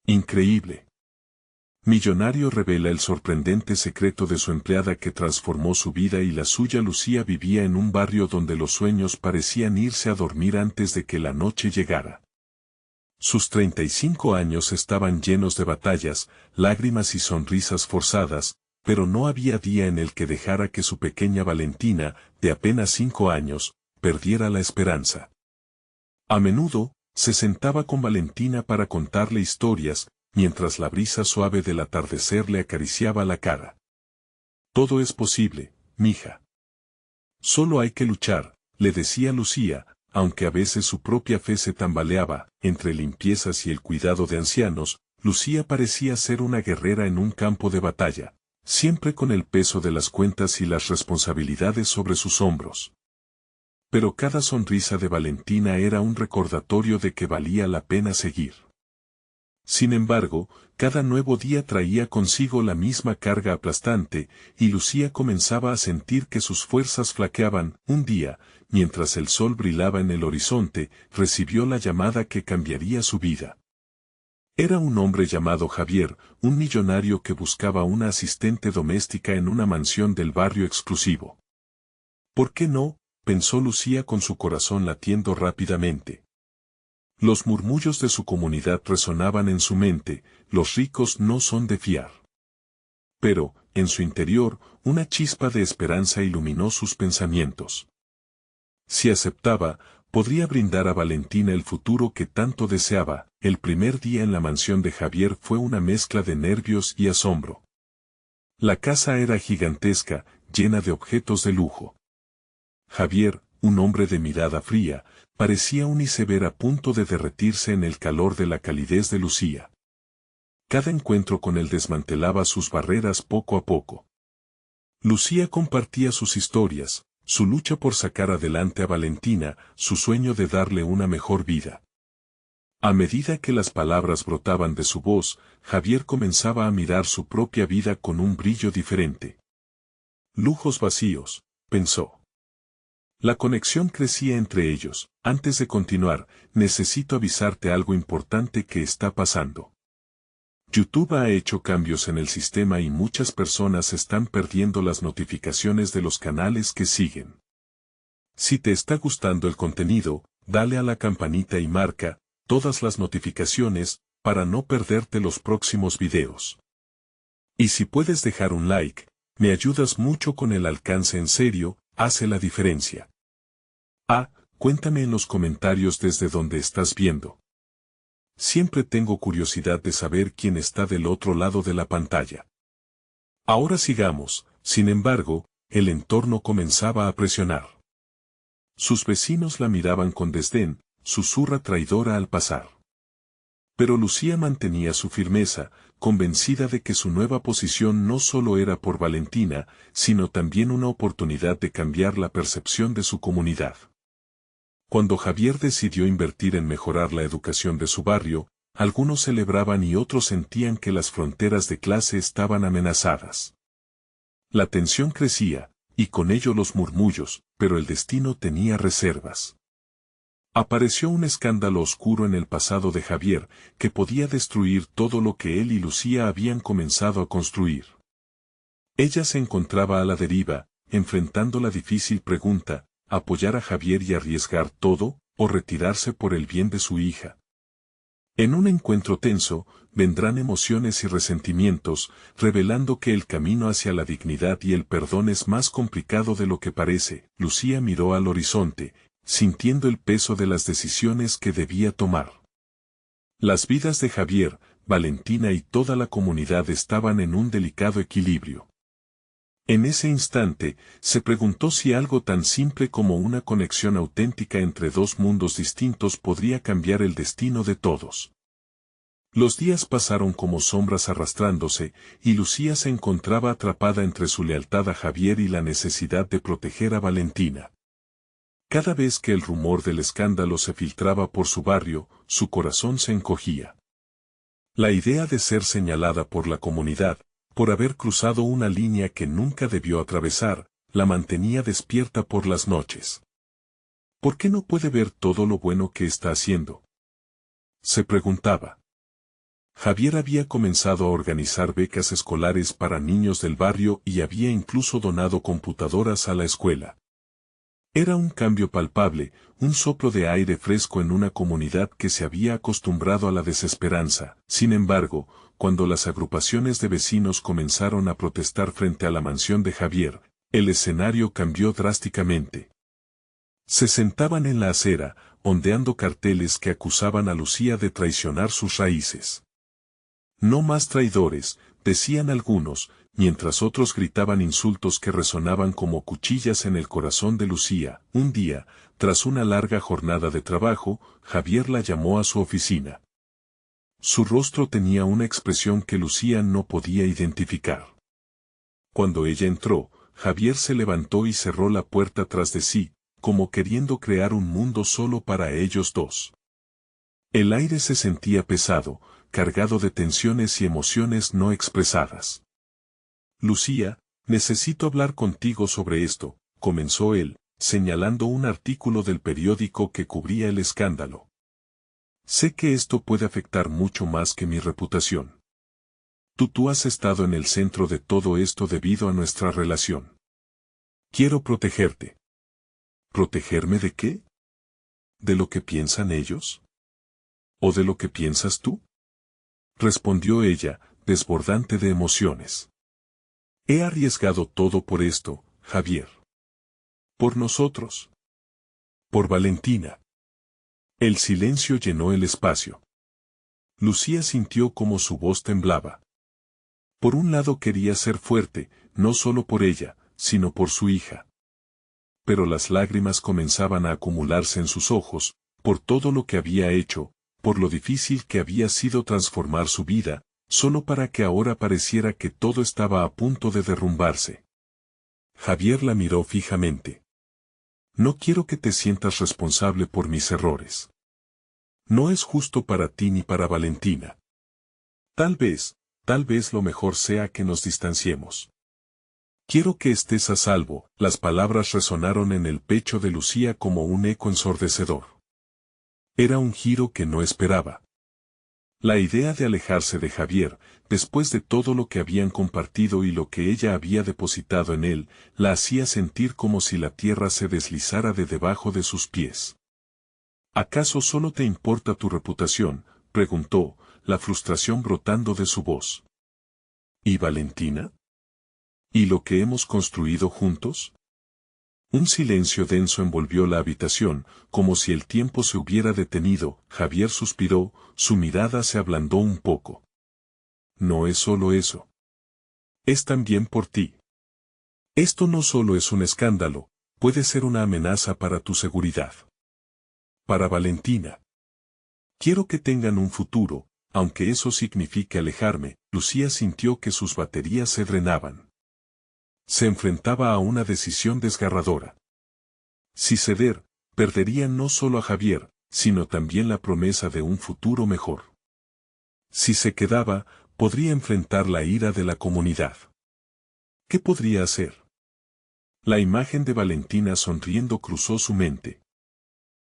Increíble. Millonario revela el sorprendente secreto de su empleada que transformó su vida y la suya. Lucía vivía en un barrio donde los sueños parecían irse a dormir antes de que la noche llegara. Sus 35 años estaban llenos de batallas, lágrimas y sonrisas forzadas, pero no había día en el que dejara que su pequeña Valentina, de apenas 5 años, perdiera la esperanza. A menudo, se sentaba con Valentina para contarle historias, mientras la brisa suave del atardecer le acariciaba la cara. Todo es posible, mija. Solo hay que luchar, le decía Lucía, aunque a veces su propia fe se tambaleaba. Entre limpiezas y el cuidado de ancianos, Lucía parecía ser una guerrera en un campo de batalla, siempre con el peso de las cuentas y las responsabilidades sobre sus hombros. Pero cada sonrisa de Valentina era un recordatorio de que valía la pena seguir. Sin embargo, cada nuevo día traía consigo la misma carga aplastante, y Lucía comenzaba a sentir que sus fuerzas flaqueaban. Un día, mientras el sol brillaba en el horizonte, recibió la llamada que cambiaría su vida. Era un hombre llamado Javier, un millonario que buscaba una asistente doméstica en una mansión del barrio exclusivo. ¿Por qué no?, pensó Lucía con su corazón latiendo rápidamente. Los murmullos de su comunidad resonaban en su mente: los ricos no son de fiar. Pero, en su interior, una chispa de esperanza iluminó sus pensamientos. Si aceptaba, podría brindar a Valentina el futuro que tanto deseaba. El primer día en la mansión de Javier fue una mezcla de nervios y asombro. La casa era gigantesca, llena de objetos de lujo. Javier, un hombre de mirada fría, parecía un iceberg a punto de derretirse en el calor de la calidez de Lucía. Cada encuentro con él desmantelaba sus barreras poco a poco. Lucía compartía sus historias, su lucha por sacar adelante a Valentina, su sueño de darle una mejor vida. A medida que las palabras brotaban de su voz, Javier comenzaba a mirar su propia vida con un brillo diferente. Lujos vacíos, pensó. La conexión crecía entre ellos. Antes de continuar, necesito avisarte algo importante que está pasando. YouTube ha hecho cambios en el sistema y muchas personas están perdiendo las notificaciones de los canales que siguen. Si te está gustando el contenido, dale a la campanita y marca todas las notificaciones para no perderte los próximos videos. Y si puedes dejar un like, me ayudas mucho con el alcance. En serio, hace la diferencia. Cuéntame en los comentarios desde donde estás viendo. Siempre tengo curiosidad de saber quién está del otro lado de la pantalla. Ahora sigamos. Sin embargo, el entorno comenzaba a presionar. Sus vecinos la miraban con desdén, susurra traidora al pasar. Pero Lucía mantenía su firmeza, convencida de que su nueva posición no solo era por Valentina, sino también una oportunidad de cambiar la percepción de su comunidad. Cuando Javier decidió invertir en mejorar la educación de su barrio, algunos celebraban y otros sentían que las fronteras de clase estaban amenazadas. La tensión crecía, y con ello los murmullos, pero el destino tenía reservas. Apareció un escándalo oscuro en el pasado de Javier, que podía destruir todo lo que él y Lucía habían comenzado a construir. Ella se encontraba a la deriva, enfrentando la difícil pregunta: apoyar a Javier y arriesgar todo, o retirarse por el bien de su hija. En un encuentro tenso, vendrán emociones y resentimientos, revelando que el camino hacia la dignidad y el perdón es más complicado de lo que parece. Lucía miró al horizonte, sintiendo el peso de las decisiones que debía tomar. Las vidas de Javier, Valentina y toda la comunidad estaban en un delicado equilibrio. En ese instante, se preguntó si algo tan simple como una conexión auténtica entre dos mundos distintos podría cambiar el destino de todos. Los días pasaron como sombras arrastrándose, y Lucía se encontraba atrapada entre su lealtad a Javier y la necesidad de proteger a Valentina. Cada vez que el rumor del escándalo se filtraba por su barrio, su corazón se encogía. La idea de ser señalada por la comunidad, por haber cruzado una línea que nunca debió atravesar, la mantenía despierta por las noches. ¿Por qué no puede ver todo lo bueno que está haciendo?, se preguntaba. Javier había comenzado a organizar becas escolares para niños del barrio y había incluso donado computadoras a la escuela. Era un cambio palpable, un soplo de aire fresco en una comunidad que se había acostumbrado a la desesperanza. Sin embargo, cuando las agrupaciones de vecinos comenzaron a protestar frente a la mansión de Javier, el escenario cambió drásticamente. Se sentaban en la acera, ondeando carteles que acusaban a Lucía de traicionar sus raíces. No más traidores, decían algunos, mientras otros gritaban insultos que resonaban como cuchillas en el corazón de Lucía. Un día, tras una larga jornada de trabajo, Javier la llamó a su oficina. Su rostro tenía una expresión que Lucía no podía identificar. Cuando ella entró, Javier se levantó y cerró la puerta tras de sí, como queriendo crear un mundo solo para ellos dos. El aire se sentía pesado, cargado de tensiones y emociones no expresadas. Lucía, necesito hablar contigo sobre esto, comenzó él, señalando un artículo del periódico que cubría el escándalo. Sé que esto puede afectar mucho más que mi reputación. Tú has estado en el centro de todo esto debido a nuestra relación. Quiero protegerte. ¿Protegerme de qué? ¿De lo que piensan ellos? ¿O de lo que piensas tú? Respondió ella, desbordante de emociones. He arriesgado todo por esto, Javier. Por nosotros. Por Valentina. El silencio llenó el espacio. Lucía sintió como su voz temblaba. Por un lado quería ser fuerte, no solo por ella, sino por su hija. Pero las lágrimas comenzaban a acumularse en sus ojos, por todo lo que había hecho, por lo difícil que había sido transformar su vida, solo para que ahora pareciera que todo estaba a punto de derrumbarse. Javier la miró fijamente. No quiero que te sientas responsable por mis errores. No es justo para ti ni para Valentina. Tal vez lo mejor sea que nos distanciemos. Quiero que estés a salvo. Las palabras resonaron en el pecho de Lucía como un eco ensordecedor. Era un giro que no esperaba. La idea de alejarse de Javier, después de todo lo que habían compartido y lo que ella había depositado en él, la hacía sentir como si la tierra se deslizara de debajo de sus pies. ¿Acaso solo te importa tu reputación?, preguntó, la frustración brotando de su voz. ¿Y Valentina? ¿Y lo que hemos construido juntos? Un silencio denso envolvió la habitación, como si el tiempo se hubiera detenido. Javier suspiró, su mirada se ablandó un poco. No es solo eso. Es también por ti. Esto no solo es un escándalo, puede ser una amenaza para tu seguridad. Para Valentina. Quiero que tengan un futuro, aunque eso signifique alejarme. Lucía sintió que sus baterías se drenaban. Se enfrentaba a una decisión desgarradora. Si ceder, perdería no solo a Javier, sino también la promesa de un futuro mejor. Si se quedaba, podría enfrentar la ira de la comunidad. ¿Qué podría hacer? La imagen de Valentina sonriendo cruzó su mente.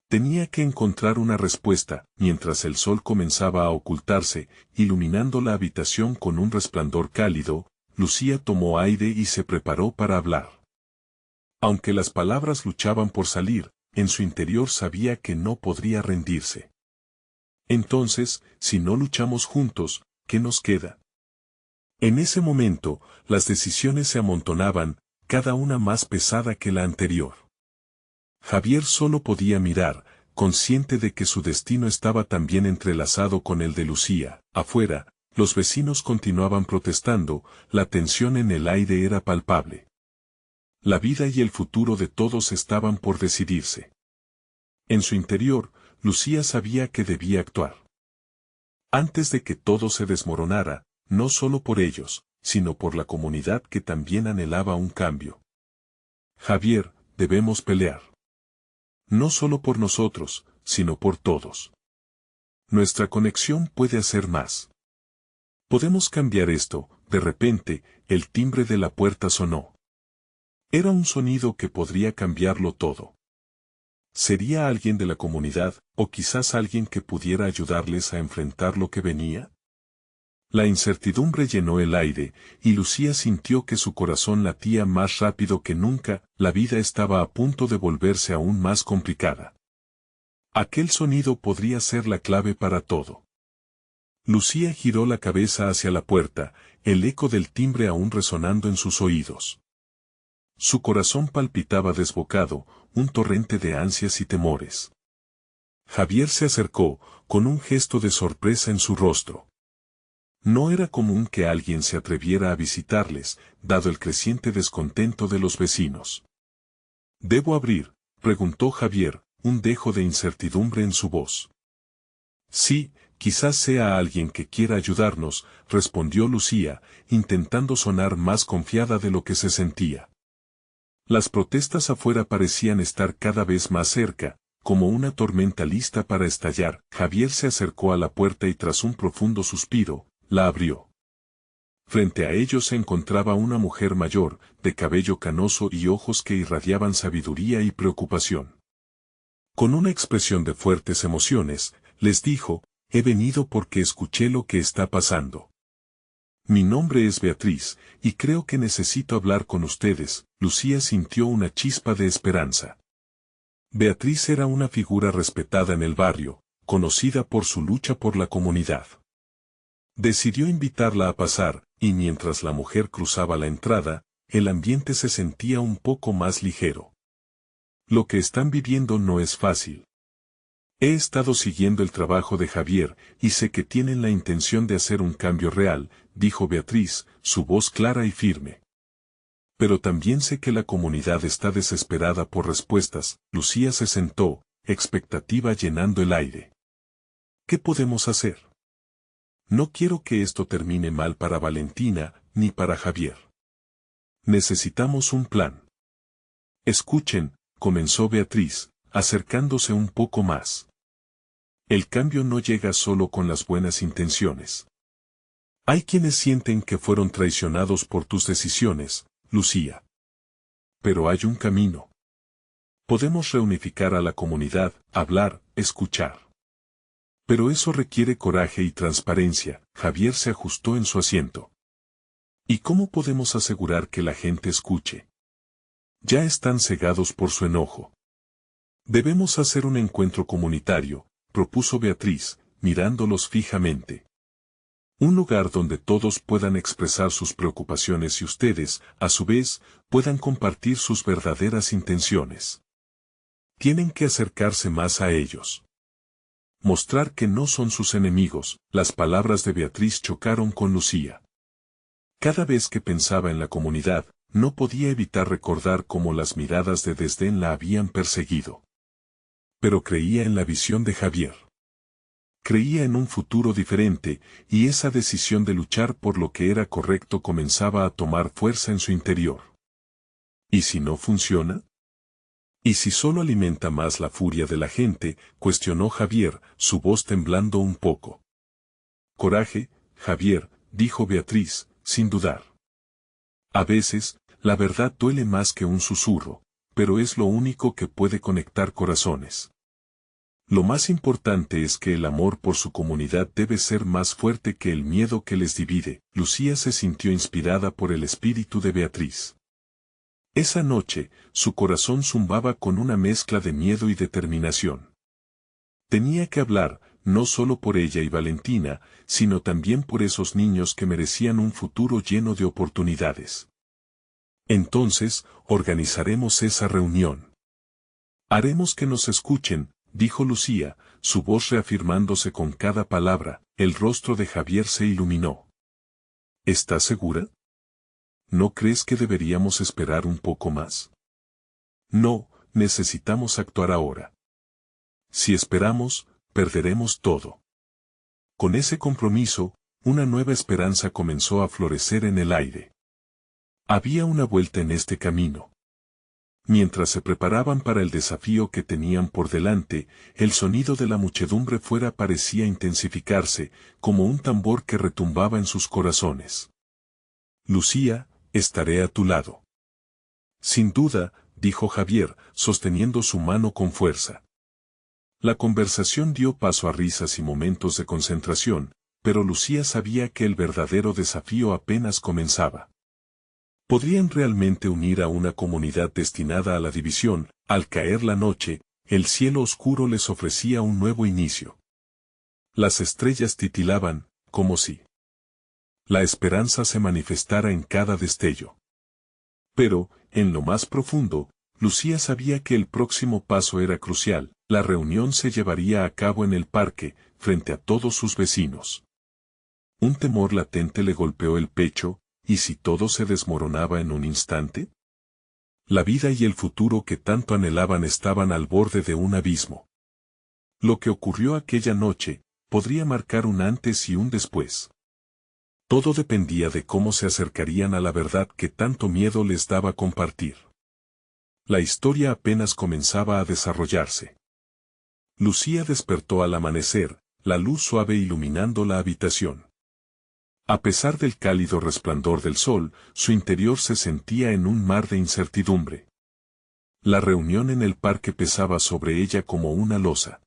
Tenía que encontrar una respuesta, mientras el sol comenzaba a ocultarse, iluminando la habitación con un resplandor cálido. Lucía tomó aire y se preparó para hablar. Aunque las palabras luchaban por salir, en su interior sabía que no podría rendirse. Entonces, si no luchamos juntos, ¿qué nos queda? En ese momento, las decisiones se amontonaban, cada una más pesada que la anterior. Javier solo podía mirar, consciente de que su destino estaba también entrelazado con el de Lucía. Afuera, los vecinos continuaban protestando, la tensión en el aire era palpable. La vida y el futuro de todos estaban por decidirse. En su interior, Lucía sabía que debía actuar. Antes de que todo se desmoronara, no solo por ellos, sino por la comunidad que también anhelaba un cambio. Javier, debemos pelear. No solo por nosotros, sino por todos. Nuestra conexión puede hacer más. Podemos cambiar esto. De repente, el timbre de la puerta sonó. Era un sonido que podría cambiarlo todo. ¿Sería alguien de la comunidad, o quizás alguien que pudiera ayudarles a enfrentar lo que venía? La incertidumbre llenó el aire, y Lucía sintió que su corazón latía más rápido que nunca. La vida estaba a punto de volverse aún más complicada. Aquel sonido podría ser la clave para todo. Lucía giró la cabeza hacia la puerta, el eco del timbre aún resonando en sus oídos. Su corazón palpitaba desbocado, un torrente de ansias y temores. Javier se acercó, con un gesto de sorpresa en su rostro. No era común que alguien se atreviera a visitarles, dado el creciente descontento de los vecinos. ¿Debo abrir?, preguntó Javier, un dejo de incertidumbre en su voz. Sí, quizás sea alguien que quiera ayudarnos, respondió Lucía, intentando sonar más confiada de lo que se sentía. Las protestas afuera parecían estar cada vez más cerca, como una tormenta lista para estallar. Javier se acercó a la puerta y tras un profundo suspiro, la abrió. Frente a ellos se encontraba una mujer mayor, de cabello canoso y ojos que irradiaban sabiduría y preocupación. Con una expresión de fuertes emociones, les dijo: «He venido porque escuché lo que está pasando. Mi nombre es Beatriz, y creo que necesito hablar con ustedes». Lucía sintió una chispa de esperanza. Beatriz era una figura respetada en el barrio, conocida por su lucha por la comunidad. Decidió invitarla a pasar, y mientras la mujer cruzaba la entrada, el ambiente se sentía un poco más ligero. Lo que están viviendo no es fácil. He estado siguiendo el trabajo de Javier, y sé que tienen la intención de hacer un cambio real, dijo Beatriz, su voz clara y firme. Pero también sé que la comunidad está desesperada por respuestas. Lucía se sentó, expectativa llenando el aire. ¿Qué podemos hacer? No quiero que esto termine mal para Valentina, ni para Javier. Necesitamos un plan. Escuchen, comenzó Beatriz, acercándose un poco más. El cambio no llega solo con las buenas intenciones. Hay quienes sienten que fueron traicionados por tus decisiones, Lucía. Pero hay un camino. Podemos reunificar a la comunidad, hablar, escuchar. Pero eso requiere coraje y transparencia. Javier se ajustó en su asiento. ¿Y cómo podemos asegurar que la gente escuche? Ya están cegados por su enojo. Debemos hacer un encuentro comunitario, propuso Beatriz, mirándolos fijamente. Un lugar donde todos puedan expresar sus preocupaciones y ustedes, a su vez, puedan compartir sus verdaderas intenciones. Tienen que acercarse más a ellos. Mostrar que no son sus enemigos. Las palabras de Beatriz chocaron con Lucía. Cada vez que pensaba en la comunidad, no podía evitar recordar cómo las miradas de desdén la habían perseguido. Pero creía en la visión de Javier. Creía en un futuro diferente, y esa decisión de luchar por lo que era correcto comenzaba a tomar fuerza en su interior. ¿Y si no funciona? ¿Y si solo alimenta más la furia de la gente?, cuestionó Javier, su voz temblando un poco. Coraje, Javier, dijo Beatriz, sin dudar. A veces, la verdad duele más que un susurro, pero es lo único que puede conectar corazones. Lo más importante es que el amor por su comunidad debe ser más fuerte que el miedo que les divide. Lucía se sintió inspirada por el espíritu de Beatriz. Esa noche, su corazón zumbaba con una mezcla de miedo y determinación. Tenía que hablar, no solo por ella y Valentina, sino también por esos niños que merecían un futuro lleno de oportunidades. Entonces, organizaremos esa reunión. Haremos que nos escuchen, dijo Lucía, su voz reafirmándose con cada palabra. El rostro de Javier se iluminó. ¿Estás segura? ¿No crees que deberíamos esperar un poco más? No, necesitamos actuar ahora. Si esperamos, perderemos todo. Con ese compromiso, una nueva esperanza comenzó a florecer en el aire. Había una vuelta en este camino. Mientras se preparaban para el desafío que tenían por delante, el sonido de la muchedumbre fuera parecía intensificarse, como un tambor que retumbaba en sus corazones. Lucía, estaré a tu lado. Sin duda, dijo Javier, sosteniendo su mano con fuerza. La conversación dio paso a risas y momentos de concentración, pero Lucía sabía que el verdadero desafío apenas comenzaba. ¿Podrían realmente unir a una comunidad destinada a la división? Al caer la noche, el cielo oscuro les ofrecía un nuevo inicio. Las estrellas titilaban, como si la esperanza se manifestara en cada destello. Pero, en lo más profundo, Lucía sabía que el próximo paso era crucial. La reunión se llevaría a cabo en el parque, frente a todos sus vecinos. Un temor latente le golpeó el pecho, ¿y si todo se desmoronaba en un instante? La vida y el futuro que tanto anhelaban estaban al borde de un abismo. Lo que ocurrió aquella noche, podría marcar un antes y un después. Todo dependía de cómo se acercarían a la verdad que tanto miedo les daba compartir. La historia apenas comenzaba a desarrollarse. Lucía despertó al amanecer, la luz suave iluminando la habitación. A pesar del cálido resplandor del sol, su interior se sentía en un mar de incertidumbre. La reunión en el parque pesaba sobre ella como una losa.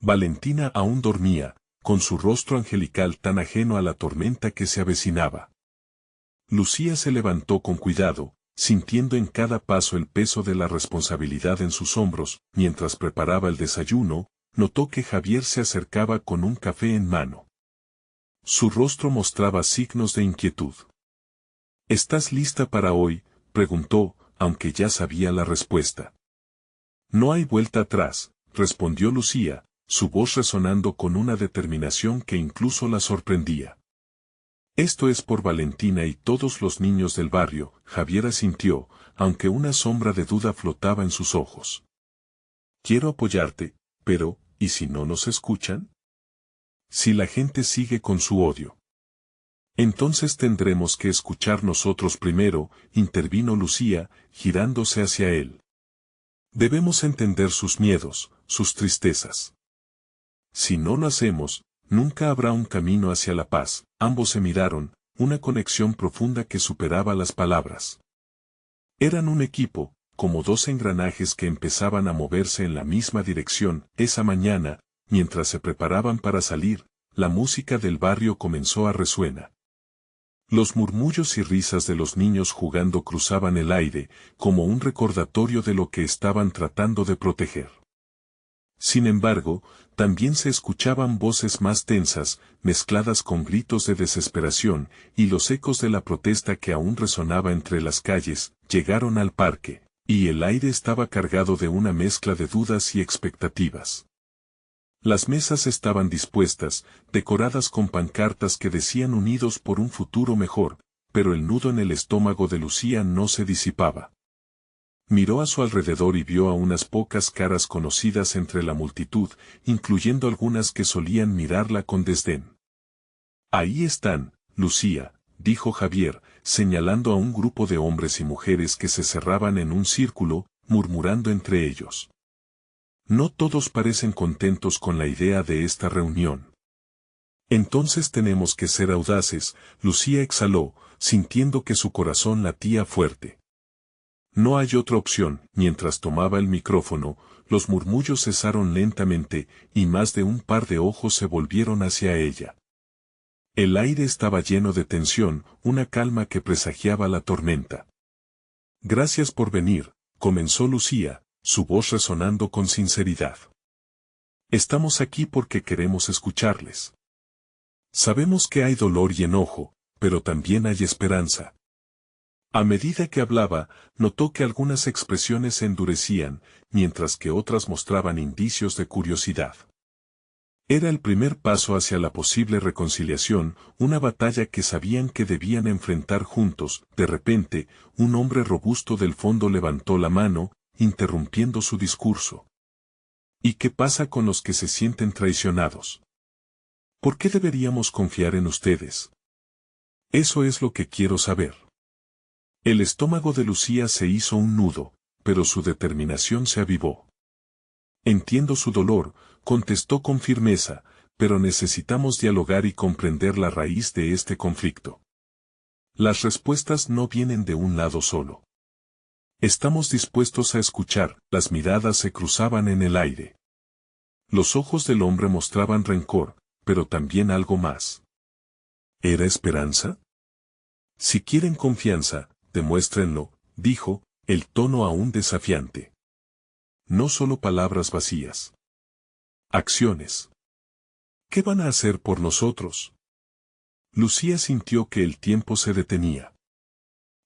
Valentina aún dormía, con su rostro angelical tan ajeno a la tormenta que se avecinaba. Lucía se levantó con cuidado, sintiendo en cada paso el peso de la responsabilidad en sus hombros. Mientras preparaba el desayuno, notó que Javier se acercaba con un café en mano. Su rostro mostraba signos de inquietud. ¿Estás lista para hoy?, preguntó, aunque ya sabía la respuesta. No hay vuelta atrás, respondió Lucía, su voz resonando con una determinación que incluso la sorprendía. Esto es por Valentina y todos los niños del barrio. Javier asintió, aunque una sombra de duda flotaba en sus ojos. Quiero apoyarte, pero, ¿y si no nos escuchan? Si la gente sigue con su odio. Entonces tendremos que escuchar nosotros primero, intervino Lucía, girándose hacia él. Debemos entender sus miedos, sus tristezas. Si no lo hacemos, nunca habrá un camino hacia la paz. Ambos se miraron, una conexión profunda que superaba las palabras. Eran un equipo, como dos engranajes que empezaban a moverse en la misma dirección. Esa mañana, mientras se preparaban para salir, la música del barrio comenzó a resuenar. Los murmullos y risas de los niños jugando cruzaban el aire, como un recordatorio de lo que estaban tratando de proteger. Sin embargo, también se escuchaban voces más tensas, mezcladas con gritos de desesperación, y los ecos de la protesta que aún resonaba entre las calles. Llegaron al parque, y el aire estaba cargado de una mezcla de dudas y expectativas. Las mesas estaban dispuestas, decoradas con pancartas que decían unidos por un futuro mejor, pero el nudo en el estómago de Lucía no se disipaba. Miró a su alrededor y vio a unas pocas caras conocidas entre la multitud, incluyendo algunas que solían mirarla con desdén. Ahí están, Lucía, dijo Javier, señalando a un grupo de hombres y mujeres que se cerraban en un círculo, murmurando entre ellos. No todos parecen contentos con la idea de esta reunión. Entonces tenemos que ser audaces, Lucía exhaló, sintiendo que su corazón latía fuerte. No hay otra opción. Mientras tomaba el micrófono, los murmullos cesaron lentamente, y más de un par de ojos se volvieron hacia ella. El aire estaba lleno de tensión, una calma que presagiaba la tormenta. Gracias por venir, comenzó Lucía, su voz resonando con sinceridad. Estamos aquí porque queremos escucharles. Sabemos que hay dolor y enojo, pero también hay esperanza. A medida que hablaba, notó que algunas expresiones se endurecían, mientras que otras mostraban indicios de curiosidad. Era el primer paso hacia la posible reconciliación, una batalla que sabían que debían enfrentar juntos. De repente, un hombre robusto del fondo levantó la mano, interrumpiendo su discurso. ¿Y qué pasa con los que se sienten traicionados? ¿Por qué deberíamos confiar en ustedes? Eso es lo que quiero saber. El estómago de Lucía se hizo un nudo, pero su determinación se avivó. Entiendo su dolor, contestó con firmeza, pero necesitamos dialogar y comprender la raíz de este conflicto. Las respuestas no vienen de un lado solo. Estamos dispuestos a escuchar. Las miradas se cruzaban en el aire. Los ojos del hombre mostraban rencor, pero también algo más. ¿Era esperanza? Si quieren confianza, demuéstrenlo, dijo, el tono aún desafiante. No solo palabras vacías. Acciones. ¿Qué van a hacer por nosotros? Lucía sintió que el tiempo se detenía.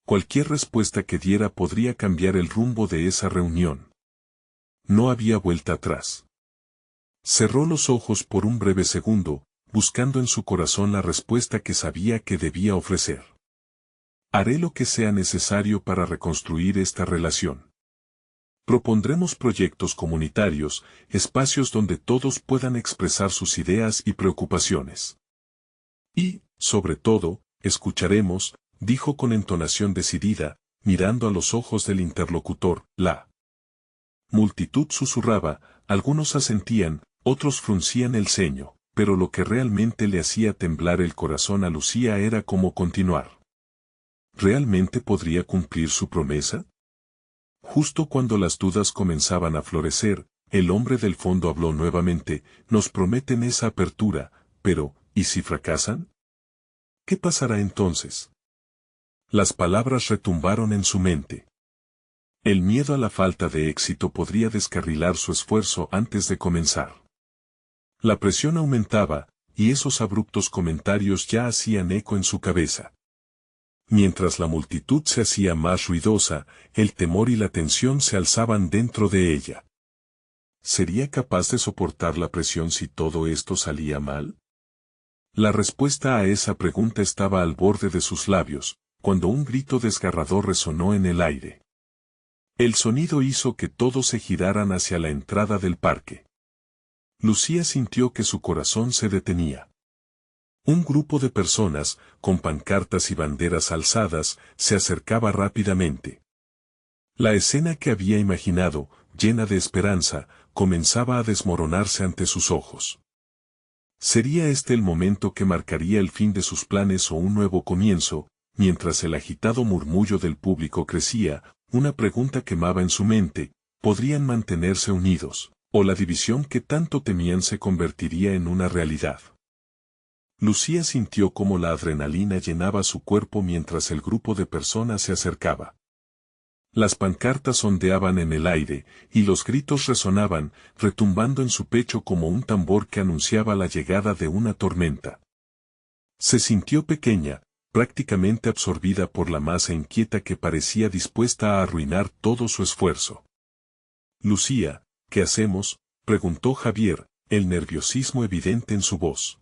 Cualquier respuesta que diera podría cambiar el rumbo de esa reunión. No había vuelta atrás. Cerró los ojos por un breve segundo, buscando en su corazón la respuesta que sabía que debía ofrecer. Haré lo que sea necesario para reconstruir esta relación. Propondremos proyectos comunitarios, espacios donde todos puedan expresar sus ideas y preocupaciones. Y, sobre todo, escucharemos, dijo con entonación decidida, mirando a los ojos del interlocutor. La multitud susurraba, algunos asentían, otros fruncían el ceño, pero lo que realmente le hacía temblar el corazón a Lucía era cómo continuar. ¿Realmente podría cumplir su promesa? Justo cuando las dudas comenzaban a florecer, el hombre del fondo habló nuevamente, nos prometen esa apertura, pero, ¿y si fracasan? ¿Qué pasará entonces? Las palabras retumbaron en su mente. El miedo a la falta de éxito podría descarrilar su esfuerzo antes de comenzar. La presión aumentaba, y esos abruptos comentarios ya hacían eco en su cabeza. Mientras la multitud se hacía más ruidosa, el temor y la tensión se alzaban dentro de ella. ¿Sería capaz de soportar la presión si todo esto salía mal? La respuesta a esa pregunta estaba al borde de sus labios, cuando un grito desgarrador resonó en el aire. El sonido hizo que todos se giraran hacia la entrada del parque. Lucía sintió que su corazón se detenía. Un grupo de personas, con pancartas y banderas alzadas, se acercaba rápidamente. La escena que había imaginado, llena de esperanza, comenzaba a desmoronarse ante sus ojos. ¿Sería este el momento que marcaría el fin de sus planes o un nuevo comienzo? Mientras el agitado murmullo del público crecía, una pregunta quemaba en su mente: ¿podrían mantenerse unidos, o la división que tanto temían se convertiría en una realidad? Lucía sintió cómo la adrenalina llenaba su cuerpo mientras el grupo de personas se acercaba. Las pancartas ondeaban en el aire, y los gritos resonaban, retumbando en su pecho como un tambor que anunciaba la llegada de una tormenta. Se sintió pequeña, prácticamente absorbida por la masa inquieta que parecía dispuesta a arruinar todo su esfuerzo. Lucía, ¿qué hacemos?, preguntó Javier, el nerviosismo evidente en su voz.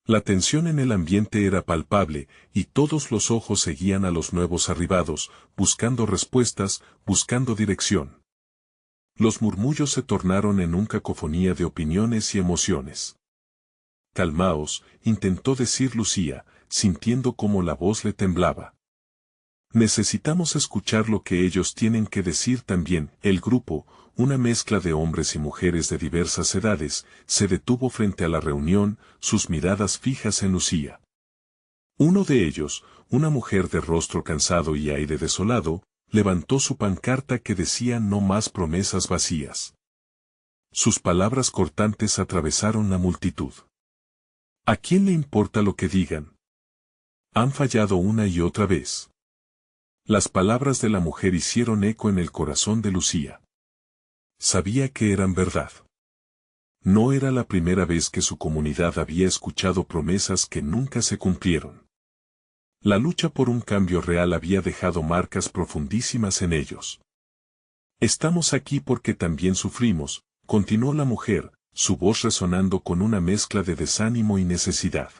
La tensión en el ambiente era palpable, y todos los ojos seguían a los nuevos arribados, buscando respuestas, buscando dirección. Los murmullos se tornaron en una cacofonía de opiniones y emociones. Calmaos, intentó decir Lucía, sintiendo cómo la voz le temblaba. Necesitamos escuchar lo que ellos tienen que decir también. El grupo, una mezcla de hombres y mujeres de diversas edades, se detuvo frente a la reunión, sus miradas fijas en Lucía. Uno de ellos, una mujer de rostro cansado y aire desolado, levantó su pancarta que decía no más promesas vacías. Sus palabras cortantes atravesaron la multitud. ¿A quién le importa lo que digan? Han fallado una y otra vez. Las palabras de la mujer hicieron eco en el corazón de Lucía. Sabía que eran verdad. No era la primera vez que su comunidad había escuchado promesas que nunca se cumplieron. La lucha por un cambio real había dejado marcas profundísimas en ellos. Estamos aquí porque también sufrimos, continuó la mujer, su voz resonando con una mezcla de desánimo y necesidad.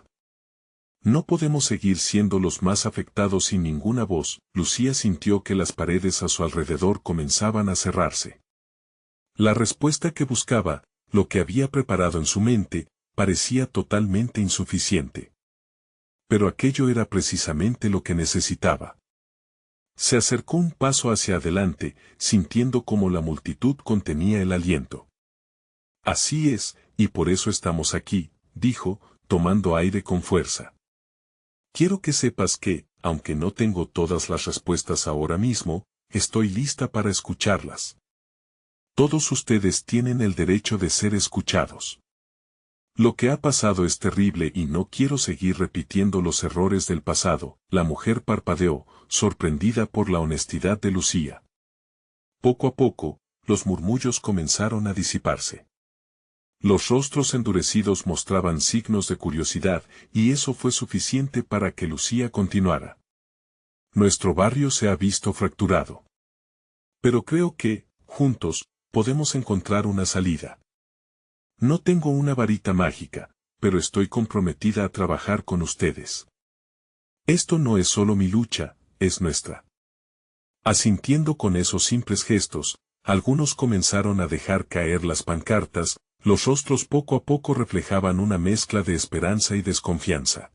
No podemos seguir siendo los más afectados sin ninguna voz. Lucía sintió que las paredes a su alrededor comenzaban a cerrarse. La respuesta que buscaba, lo que había preparado en su mente, parecía totalmente insuficiente. Pero aquello era precisamente lo que necesitaba. Se acercó un paso hacia adelante, sintiendo cómo la multitud contenía el aliento. Así es, y por eso estamos aquí, dijo, tomando aire con fuerza. Quiero que sepas que, aunque no tengo todas las respuestas ahora mismo, estoy lista para escucharlas. Todos ustedes tienen el derecho de ser escuchados. Lo que ha pasado es terrible y no quiero seguir repitiendo los errores del pasado. La mujer parpadeó, sorprendida por la honestidad de Lucía. Poco a poco, los murmullos comenzaron a disiparse. Los rostros endurecidos mostraban signos de curiosidad, y eso fue suficiente para que Lucía continuara. Nuestro barrio se ha visto fracturado. Pero creo que, juntos, podemos encontrar una salida. No tengo una varita mágica, pero estoy comprometida a trabajar con ustedes. Esto no es solo mi lucha, es nuestra. Asintiendo con esos simples gestos, algunos comenzaron a dejar caer las pancartas, los rostros poco a poco reflejaban una mezcla de esperanza y desconfianza.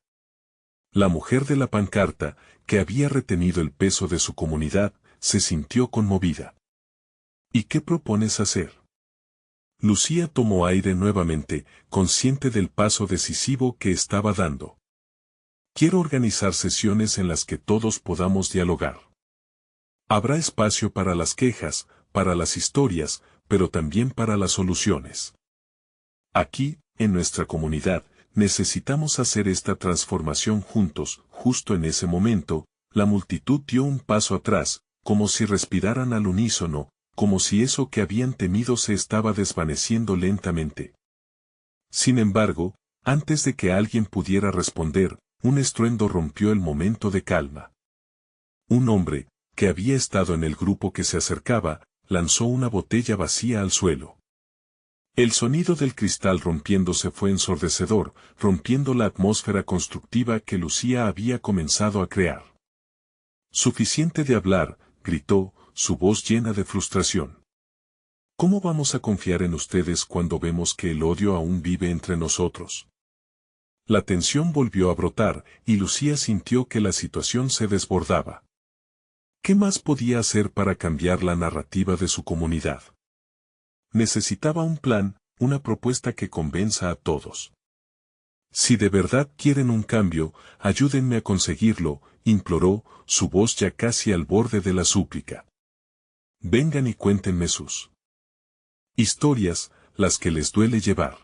La mujer de la pancarta, que había retenido el peso de su comunidad, se sintió conmovida. ¿Y qué propones hacer? Lucía tomó aire nuevamente, consciente del paso decisivo que estaba dando. Quiero organizar sesiones en las que todos podamos dialogar. Habrá espacio para las quejas, para las historias, pero también para las soluciones. Aquí, en nuestra comunidad, necesitamos hacer esta transformación juntos. Justo en ese momento, la multitud dio un paso atrás, como si respiraran al unísono, como si eso que habían temido se estaba desvaneciendo lentamente. Sin embargo, antes de que alguien pudiera responder, un estruendo rompió el momento de calma. Un hombre, que había estado en el grupo que se acercaba, lanzó una botella vacía al suelo. El sonido del cristal rompiéndose fue ensordecedor, rompiendo la atmósfera constructiva que Lucía había comenzado a crear. Suficiente de hablar, gritó, su voz llena de frustración. ¿Cómo vamos a confiar en ustedes cuando vemos que el odio aún vive entre nosotros? La tensión volvió a brotar, y Lucía sintió que la situación se desbordaba. ¿Qué más podía hacer para cambiar la narrativa de su comunidad? Necesitaba un plan, una propuesta que convenza a todos. Si de verdad quieren un cambio, ayúdenme a conseguirlo, imploró, su voz ya casi al borde de la súplica. Vengan y cuéntenme sus historias, las que les duele llevar.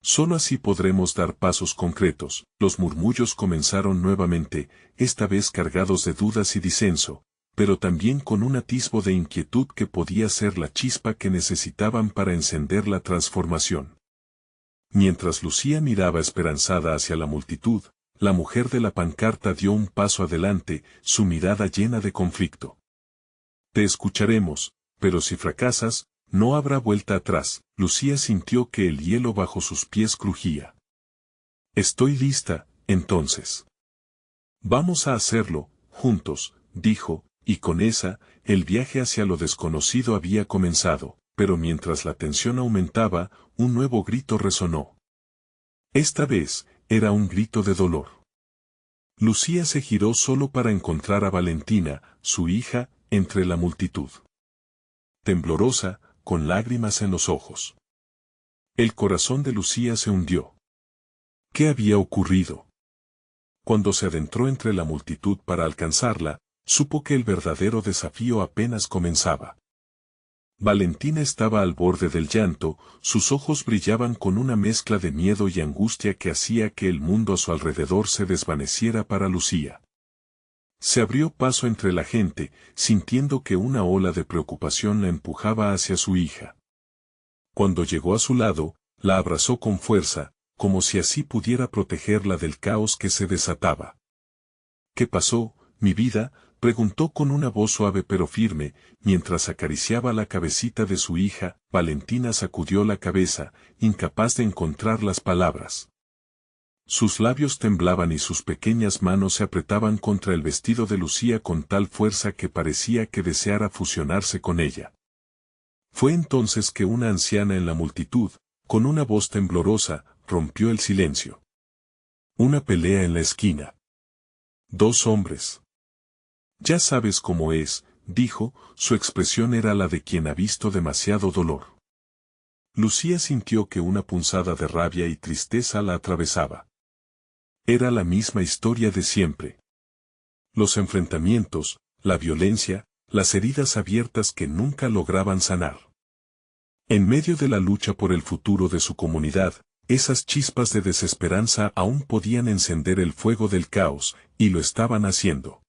Solo así podremos dar pasos concretos. Los murmullos comenzaron nuevamente, esta vez cargados de dudas y disenso, pero también con un atisbo de inquietud que podía ser la chispa que necesitaban para encender la transformación. Mientras Lucía miraba esperanzada hacia la multitud, la mujer de la pancarta dio un paso adelante, su mirada llena de conflicto. Te escucharemos, pero si fracasas, no habrá vuelta atrás. Lucía sintió que el hielo bajo sus pies crujía. Estoy lista, entonces. Vamos a hacerlo, juntos, dijo, y con esa, el viaje hacia lo desconocido había comenzado, pero mientras la tensión aumentaba, un nuevo grito resonó. Esta vez, era un grito de dolor. Lucía se giró solo para encontrar a Valentina, su hija, entre la multitud. Temblorosa, con lágrimas en los ojos. El corazón de Lucía se hundió. ¿Qué había ocurrido? Cuando se adentró entre la multitud para alcanzarla, supo que el verdadero desafío apenas comenzaba. Valentina estaba al borde del llanto, sus ojos brillaban con una mezcla de miedo y angustia que hacía que el mundo a su alrededor se desvaneciera para Lucía. Se abrió paso entre la gente, sintiendo que una ola de preocupación la empujaba hacia su hija. Cuando llegó a su lado, la abrazó con fuerza, como si así pudiera protegerla del caos que se desataba. ¿Qué pasó, mi vida?, preguntó con una voz suave pero firme, mientras acariciaba la cabecita de su hija. Valentina sacudió la cabeza, incapaz de encontrar las palabras. Sus labios temblaban y sus pequeñas manos se apretaban contra el vestido de Lucía con tal fuerza que parecía que deseara fusionarse con ella. Fue entonces que una anciana en la multitud, con una voz temblorosa, rompió el silencio. Una pelea en la esquina. Dos hombres. Ya sabes cómo es, dijo, su expresión era la de quien ha visto demasiado dolor. Lucía sintió que una punzada de rabia y tristeza la atravesaba. Era la misma historia de siempre. Los enfrentamientos, la violencia, las heridas abiertas que nunca lograban sanar. En medio de la lucha por el futuro de su comunidad, Esas chispas de desesperanza aún podían encender el fuego del caos, y lo estaban haciendo.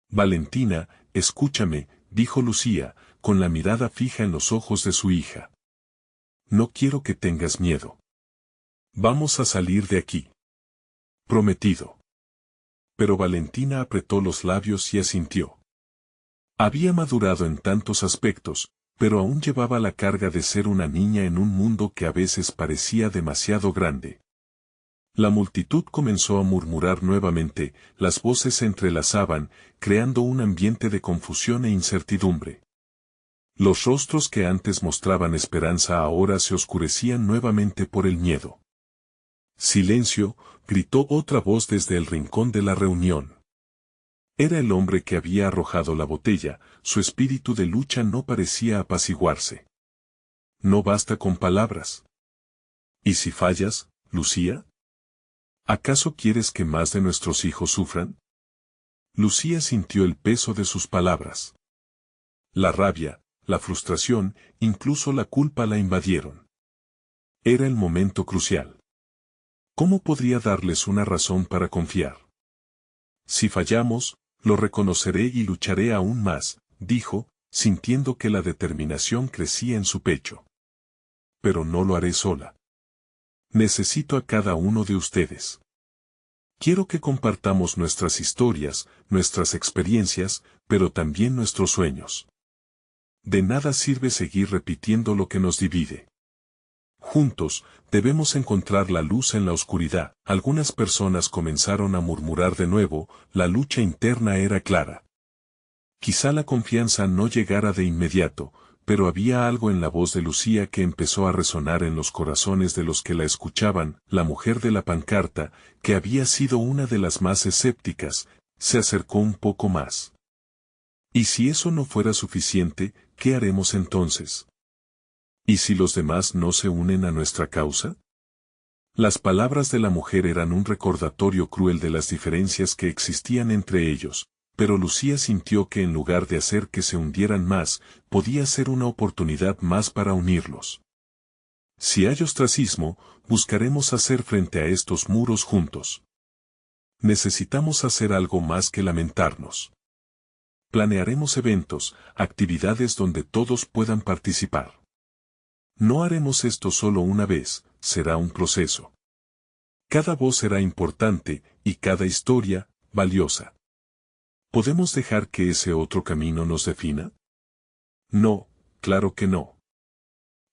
Valentina, escúchame, dijo Lucía, con la mirada fija en los ojos de su hija. No quiero que tengas miedo. Vamos a salir de aquí. Prometido. Pero Valentina apretó los labios y asintió. Había madurado en tantos aspectos, pero aún llevaba la carga de ser una niña en un mundo que a veces parecía demasiado grande. La multitud comenzó a murmurar nuevamente, las voces se entrelazaban, creando un ambiente de confusión e incertidumbre. Los rostros que antes mostraban esperanza ahora se oscurecían nuevamente por el miedo. Silencio, gritó otra voz desde el rincón de la reunión. Era el hombre que había arrojado la botella, su espíritu de lucha no parecía apaciguarse. No basta con palabras. ¿Y si fallas, Lucía? ¿Acaso quieres que más de nuestros hijos sufran? Lucía sintió el peso de sus palabras. La rabia, la frustración, incluso la culpa la invadieron. Era el momento crucial. ¿Cómo podría darles una razón para confiar? Si fallamos, lo reconoceré y lucharé aún más, dijo, sintiendo que la determinación crecía en su pecho. Pero no lo haré sola. Necesito a cada uno de ustedes. Quiero que compartamos nuestras historias, nuestras experiencias, pero también nuestros sueños. De nada sirve seguir repitiendo lo que nos divide. Juntos, debemos encontrar la luz en la oscuridad. Algunas personas comenzaron a murmurar de nuevo, la lucha interna era clara. Quizá la confianza no llegara de inmediato, pero había algo en la voz de Lucía que empezó a resonar en los corazones de los que la escuchaban. La mujer de la pancarta, que había sido una de las más escépticas, se acercó un poco más. ¿Y si eso no fuera suficiente, qué haremos entonces? ¿Y si los demás no se unen a nuestra causa? Las palabras de la mujer eran un recordatorio cruel de las diferencias que existían entre ellos, pero Lucía sintió que en lugar de hacer que se hundieran más, podía ser una oportunidad más para unirlos. Si hay ostracismo, buscaremos hacer frente a estos muros juntos. Necesitamos hacer algo más que lamentarnos. Planearemos eventos, actividades donde todos puedan participar. No haremos esto solo una vez, será un proceso. Cada voz será importante, y cada historia, valiosa. ¿Podemos dejar que ese otro camino nos defina? No, claro que no.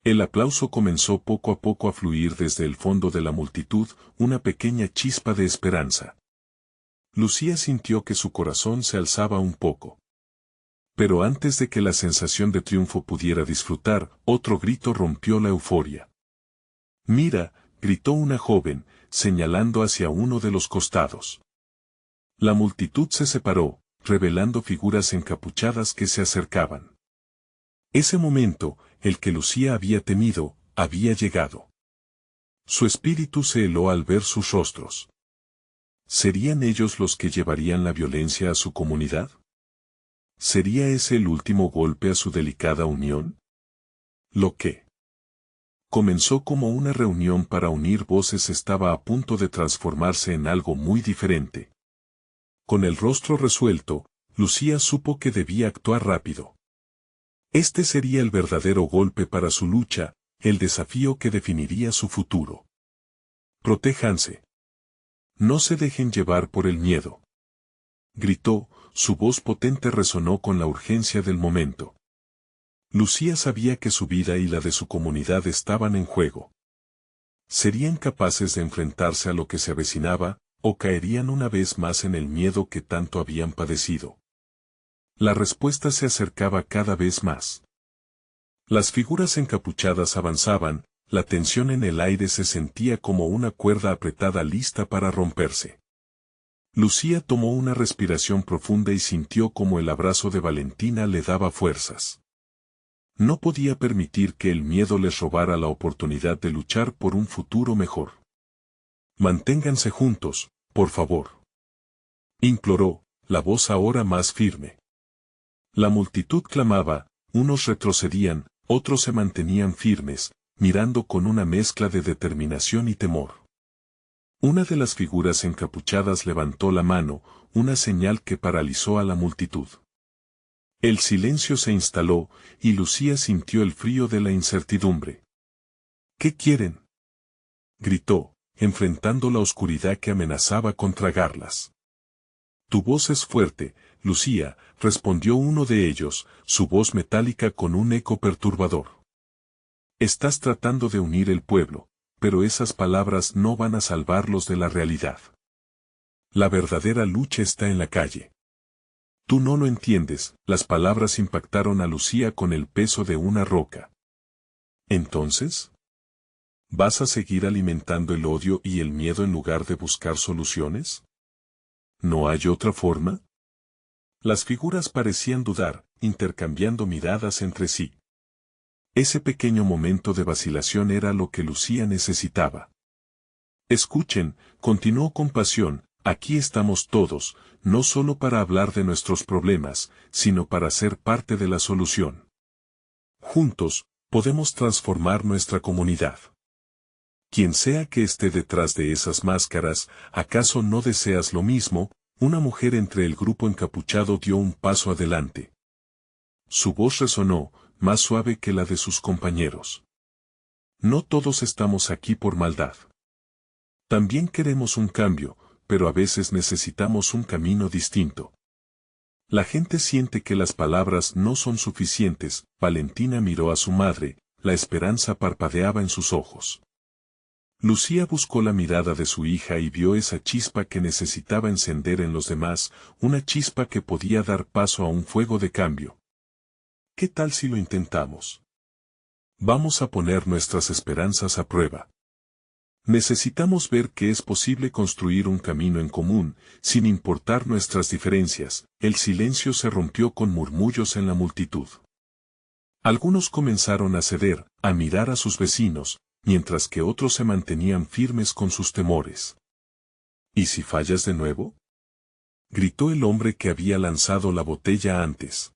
El aplauso comenzó poco a poco a fluir desde el fondo de la multitud, una pequeña chispa de esperanza. Lucía sintió que su corazón se alzaba un poco. Pero antes de que la sensación de triunfo pudiera disfrutar, otro grito rompió la euforia. «Mira», gritó una joven, señalando hacia uno de los costados. La multitud se separó, revelando figuras encapuchadas que se acercaban. Ese momento, el que Lucía había temido, había llegado. Su espíritu se heló al ver sus rostros. ¿Serían ellos los que llevarían la violencia a su comunidad? ¿Sería ese el último golpe a su delicada unión? Lo que comenzó como una reunión para unir voces estaba a punto de transformarse en algo muy diferente. Con el rostro resuelto, Lucía supo que debía actuar rápido. Este sería el verdadero golpe para su lucha, el desafío que definiría su futuro. Protéjanse. No se dejen llevar por el miedo. Gritó, su voz potente resonó con la urgencia del momento. Lucía sabía que su vida y la de su comunidad estaban en juego. ¿Serían capaces de enfrentarse a lo que se avecinaba, o caerían una vez más en el miedo que tanto habían padecido? La respuesta se acercaba cada vez más. Las figuras encapuchadas avanzaban, la tensión en el aire se sentía como una cuerda apretada lista para romperse. Lucía tomó una respiración profunda y sintió como el abrazo de Valentina le daba fuerzas. No podía permitir que el miedo les robara la oportunidad de luchar por un futuro mejor. Manténganse juntos, por favor. Imploró, la voz ahora más firme. La multitud clamaba, unos retrocedían, otros se mantenían firmes, mirando con una mezcla de determinación y temor. Una de las figuras encapuchadas levantó la mano, una señal que paralizó a la multitud. El silencio se instaló, y Lucía sintió el frío de la incertidumbre. ¿Qué quieren?, gritó, enfrentando la oscuridad que amenazaba con tragarlas. Tu voz es fuerte, Lucía, respondió uno de ellos, su voz metálica con un eco perturbador. Estás tratando de unir el pueblo, pero esas palabras no van a salvarlos de la realidad. La verdadera lucha está en la calle. Tú no lo entiendes, las palabras impactaron a Lucía con el peso de una roca. ¿Entonces? ¿Vas a seguir alimentando el odio y el miedo en lugar de buscar soluciones? ¿No hay otra forma? Las figuras parecían dudar, intercambiando miradas entre sí. Ese pequeño momento de vacilación era lo que Lucía necesitaba. Escuchen, continuó con pasión, aquí estamos todos, no solo para hablar de nuestros problemas, sino para ser parte de la solución. Juntos, podemos transformar nuestra comunidad. Quien sea que esté detrás de esas máscaras, ¿acaso no deseas lo mismo? Una mujer entre el grupo encapuchado dio un paso adelante. Su voz resonó, más suave que la de sus compañeros. No todos estamos aquí por maldad. También queremos un cambio, pero a veces necesitamos un camino distinto. La gente siente que las palabras no son suficientes. Valentina miró a su madre, la esperanza parpadeaba en sus ojos. Lucía buscó la mirada de su hija y vio esa chispa que necesitaba encender en los demás, una chispa que podía dar paso a un fuego de cambio. ¿Qué tal si lo intentamos? Vamos a poner nuestras esperanzas a prueba. Necesitamos ver que es posible construir un camino en común, sin importar nuestras diferencias. El silencio se rompió con murmullos en la multitud. Algunos comenzaron a ceder, a mirar a sus vecinos, mientras que otros se mantenían firmes con sus temores. ¿Y si fallas de nuevo?, gritó el hombre que había lanzado la botella antes.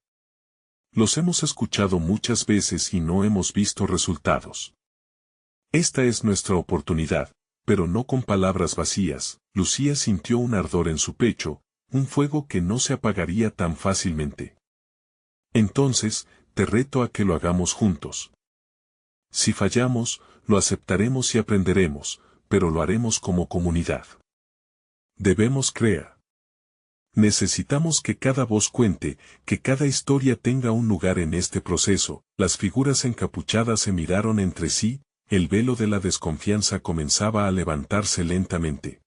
Los hemos escuchado muchas veces y no hemos visto resultados. Esta es nuestra oportunidad, pero no con palabras vacías. Lucía sintió un ardor en su pecho, un fuego que no se apagaría tan fácilmente. Entonces, te reto a que lo hagamos juntos. Si fallamos, lo aceptaremos y aprenderemos, pero lo haremos como comunidad. Debemos creer. Necesitamos que cada voz cuente, que cada historia tenga un lugar en este proceso. Las figuras encapuchadas se miraron entre sí, el velo de la desconfianza comenzaba a levantarse lentamente.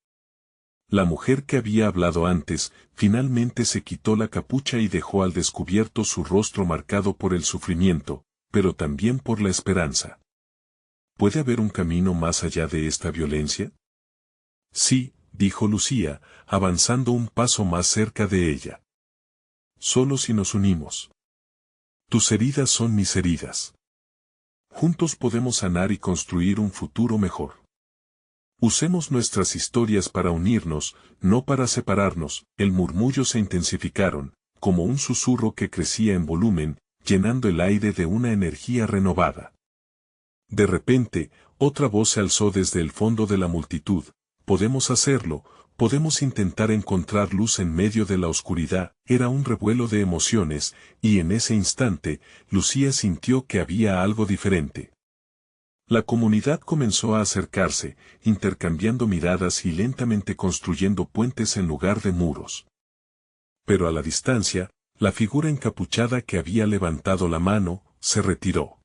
La mujer que había hablado antes, finalmente se quitó la capucha y dejó al descubierto su rostro marcado por el sufrimiento, pero también por la esperanza. ¿Puede haber un camino más allá de esta violencia? Sí, dijo Lucía, avanzando un paso más cerca de ella. Solo si nos unimos. Tus heridas son mis heridas. Juntos podemos sanar y construir un futuro mejor. Usemos nuestras historias para unirnos, no para separarnos. El murmullo se intensificaron, como un susurro que crecía en volumen, llenando el aire de una energía renovada. De repente, otra voz se alzó desde el fondo de la multitud. Podemos hacerlo, podemos intentar encontrar luz en medio de la oscuridad. Era un revuelo de emociones, y en ese instante, Lucía sintió que había algo diferente. La comunidad comenzó a acercarse, intercambiando miradas y lentamente construyendo puentes en lugar de muros. Pero a la distancia, la figura encapuchada que había levantado la mano, se retiró.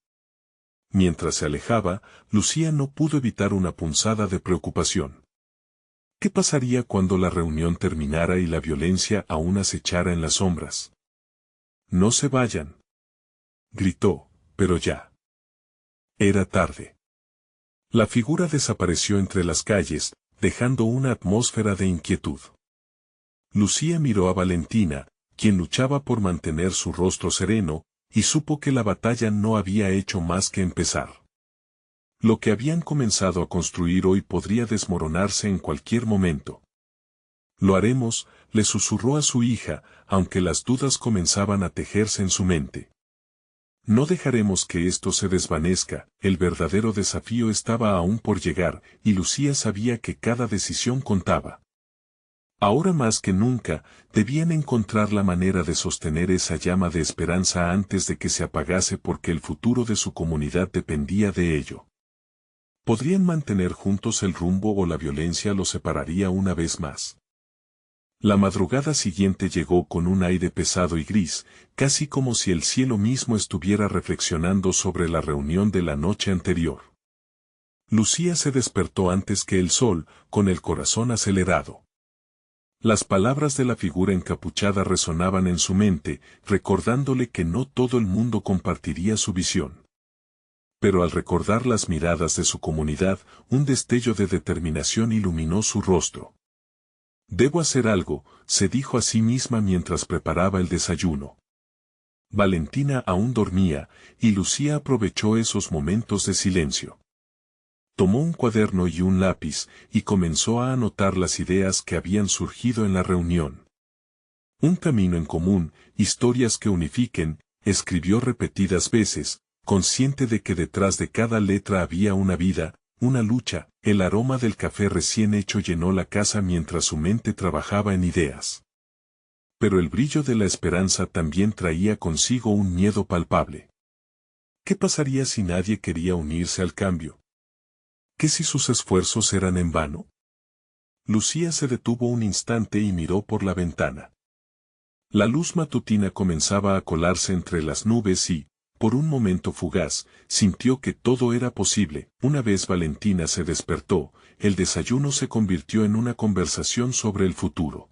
Mientras se alejaba, Lucía no pudo evitar una punzada de preocupación. ¿Qué pasaría cuando la reunión terminara y la violencia aún acechara en las sombras? No se vayan, gritó, pero ya. Era tarde. La figura desapareció entre las calles, dejando una atmósfera de inquietud. Lucía miró a Valentina, quien luchaba por mantener su rostro sereno, y supo que la batalla no había hecho más que empezar. Lo que habían comenzado a construir hoy podría desmoronarse en cualquier momento. Lo haremos, le susurró a su hija, aunque las dudas comenzaban a tejerse en su mente. No dejaremos que esto se desvanezca, el verdadero desafío estaba aún por llegar, y Lucía sabía que cada decisión contaba. Ahora más que nunca, debían encontrar la manera de sostener esa llama de esperanza antes de que se apagase porque el futuro de su comunidad dependía de ello. ¿Podrían mantener juntos el rumbo o la violencia los separaría una vez más? La madrugada siguiente llegó con un aire pesado y gris, casi como si el cielo mismo estuviera reflexionando sobre la reunión de la noche anterior. Lucía se despertó antes que el sol, con el corazón acelerado. Las palabras de la figura encapuchada resonaban en su mente, recordándole que no todo el mundo compartiría su visión. Pero al recordar las miradas de su comunidad, un destello de determinación iluminó su rostro. «Debo hacer algo», se dijo a sí misma mientras preparaba el desayuno. Valentina aún dormía, y Lucía aprovechó esos momentos de silencio. Tomó un cuaderno y un lápiz, y comenzó a anotar las ideas que habían surgido en la reunión. Un camino en común, historias que unifiquen, escribió repetidas veces, consciente de que detrás de cada letra había una vida, una lucha. El aroma del café recién hecho llenó la casa mientras su mente trabajaba en ideas. Pero el brillo de la esperanza también traía consigo un miedo palpable. ¿Qué pasaría si nadie quería unirse al cambio? ¿Qué si sus esfuerzos eran en vano? Lucía se detuvo un instante y miró por la ventana. La luz matutina comenzaba a colarse entre las nubes y, por un momento fugaz, sintió que todo era posible. Una vez Valentina se despertó, el desayuno se convirtió en una conversación sobre el futuro.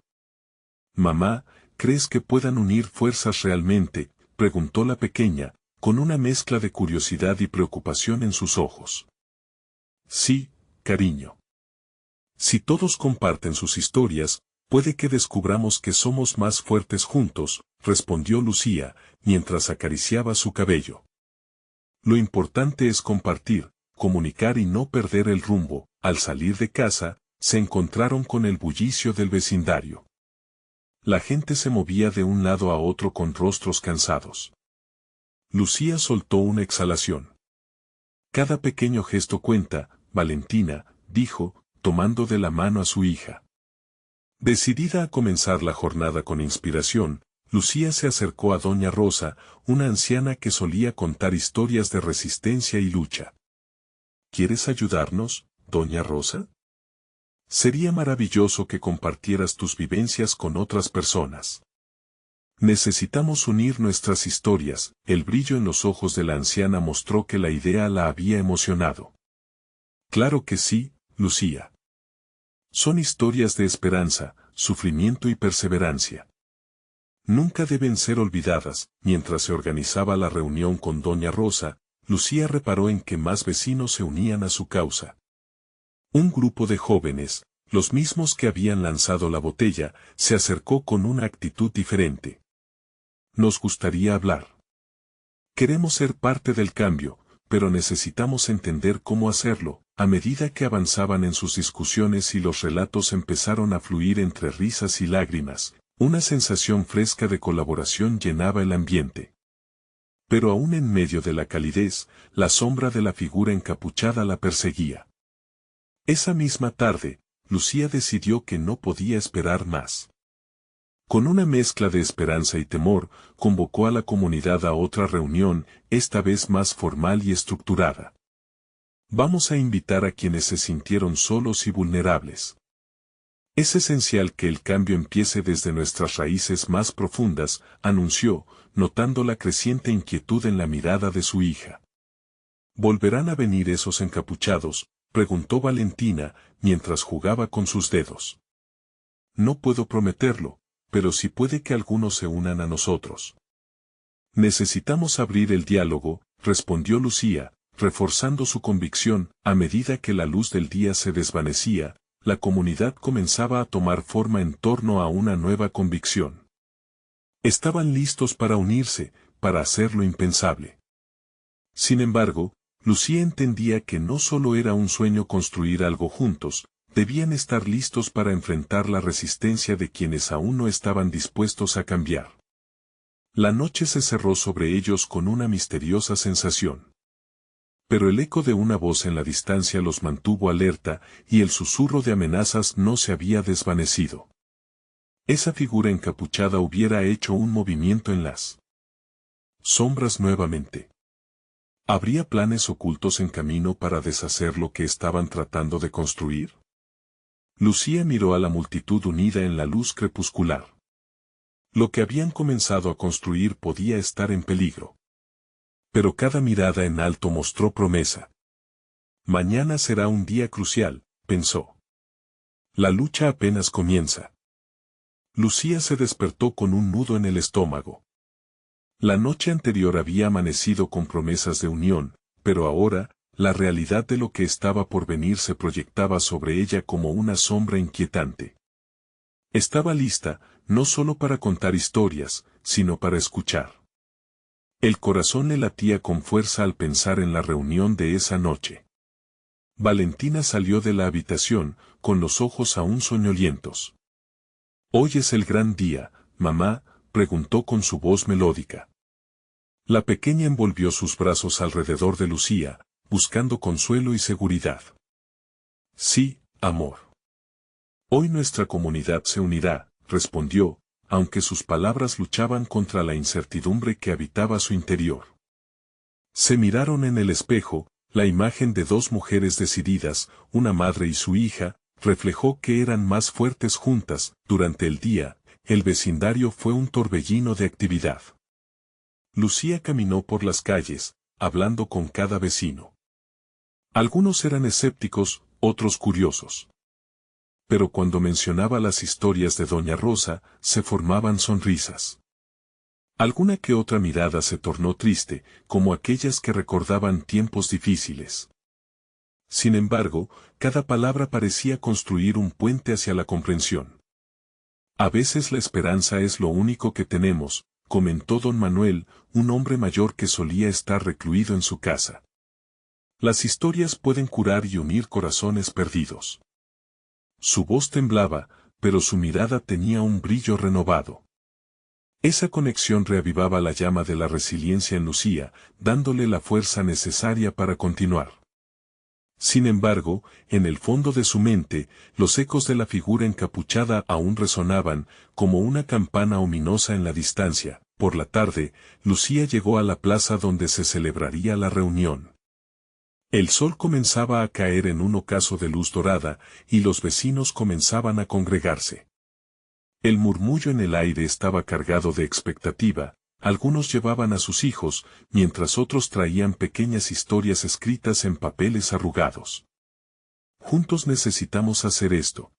«Mamá, ¿crees que puedan unir fuerzas realmente?», preguntó la pequeña, con una mezcla de curiosidad y preocupación en sus ojos. «Sí, cariño. Si todos comparten sus historias, puede que descubramos que somos más fuertes juntos», respondió Lucía, mientras acariciaba su cabello. «Lo importante es compartir, comunicar y no perder el rumbo». Al salir de casa, se encontraron con el bullicio del vecindario. La gente se movía de un lado a otro con rostros cansados. Lucía soltó una exhalación. «Cada pequeño gesto cuenta, Valentina», dijo, tomando de la mano a su hija. Decidida a comenzar la jornada con inspiración, Lucía se acercó a doña Rosa, una anciana que solía contar historias de resistencia y lucha. «¿Quieres ayudarnos, doña Rosa? Sería maravilloso que compartieras tus vivencias con otras personas. Necesitamos unir nuestras historias». El brillo en los ojos de la anciana mostró que la idea la había emocionado. «Claro que sí, Lucía. Son historias de esperanza, sufrimiento y perseverancia. Nunca deben ser olvidadas». Mientras se organizaba la reunión con doña Rosa, Lucía reparó en que más vecinos se unían a su causa. Un grupo de jóvenes, los mismos que habían lanzado la botella, se acercó con una actitud diferente. «Nos gustaría hablar. Queremos ser parte del cambio, pero necesitamos entender cómo hacerlo». A medida que avanzaban en sus discusiones y los relatos empezaron a fluir entre risas y lágrimas, una sensación fresca de colaboración llenaba el ambiente. Pero aún en medio de la calidez, la sombra de la figura encapuchada la perseguía. Esa misma tarde, Lucía decidió que no podía esperar más. Con una mezcla de esperanza y temor, convocó a la comunidad a otra reunión, esta vez más formal y estructurada. «Vamos a invitar a quienes se sintieron solos y vulnerables. Es esencial que el cambio empiece desde nuestras raíces más profundas», anunció, notando la creciente inquietud en la mirada de su hija. «¿Volverán a venir esos encapuchados?», preguntó Valentina, mientras jugaba con sus dedos. «No puedo prometerlo, pero sí puede que algunos se unan a nosotros». «Necesitamos abrir el diálogo», respondió Lucía, reforzando su convicción. A medida que la luz del día se desvanecía, la comunidad comenzaba a tomar forma en torno a una nueva convicción. Estaban listos para unirse, para hacer lo impensable. Sin embargo, Lucía entendía que no solo era un sueño construir algo juntos, debían estar listos para enfrentar la resistencia de quienes aún no estaban dispuestos a cambiar. La noche se cerró sobre ellos con una misteriosa sensación. Pero el eco de una voz en la distancia los mantuvo alerta y el susurro de amenazas no se había desvanecido. Esa figura encapuchada hubiera hecho un movimiento en las sombras nuevamente. ¿Habría planes ocultos en camino para deshacer lo que estaban tratando de construir? Lucía miró a la multitud unida en la luz crepuscular. Lo que habían comenzado a construir podía estar en peligro. Pero cada mirada en alto mostró promesa. Mañana será un día crucial, pensó. La lucha apenas comienza. Lucía se despertó con un nudo en el estómago. La noche anterior había amanecido con promesas de unión, pero ahora, la realidad de lo que estaba por venir se proyectaba sobre ella como una sombra inquietante. Estaba lista, no solo para contar historias, sino para escuchar. El corazón le latía con fuerza al pensar en la reunión de esa noche. Valentina salió de la habitación, con los ojos aún soñolientos. «¿Hoy es el gran día, mamá?», preguntó con su voz melódica. La pequeña envolvió sus brazos alrededor de Lucía, buscando consuelo y seguridad. «Sí, amor. Hoy nuestra comunidad se unirá», respondió, aunque sus palabras luchaban contra la incertidumbre que habitaba su interior. Se miraron en el espejo, la imagen de dos mujeres decididas, una madre y su hija, reflejó que eran más fuertes juntas. Durante el día, el vecindario fue un torbellino de actividad. Lucía caminó por las calles, hablando con cada vecino. Algunos eran escépticos, otros curiosos. Pero cuando mencionaba las historias de Doña Rosa, se formaban sonrisas. Alguna que otra mirada se tornó triste, como aquellas que recordaban tiempos difíciles. Sin embargo, cada palabra parecía construir un puente hacia la comprensión. «A veces la esperanza es lo único que tenemos», comentó don Manuel, un hombre mayor que solía estar recluido en su casa. «Las historias pueden curar y unir corazones perdidos». Su voz temblaba, pero su mirada tenía un brillo renovado. Esa conexión reavivaba la llama de la resiliencia en Lucía, dándole la fuerza necesaria para continuar. Sin embargo, en el fondo de su mente, los ecos de la figura encapuchada aún resonaban, como una campana ominosa en la distancia. Por la tarde, Lucía llegó a la plaza donde se celebraría la reunión. El sol comenzaba a caer en un ocaso de luz dorada, y los vecinos comenzaban a congregarse. El murmullo en el aire estaba cargado de expectativa. Algunos llevaban a sus hijos, mientras otros traían pequeñas historias escritas en papeles arrugados. «Juntos necesitamos hacer esto»,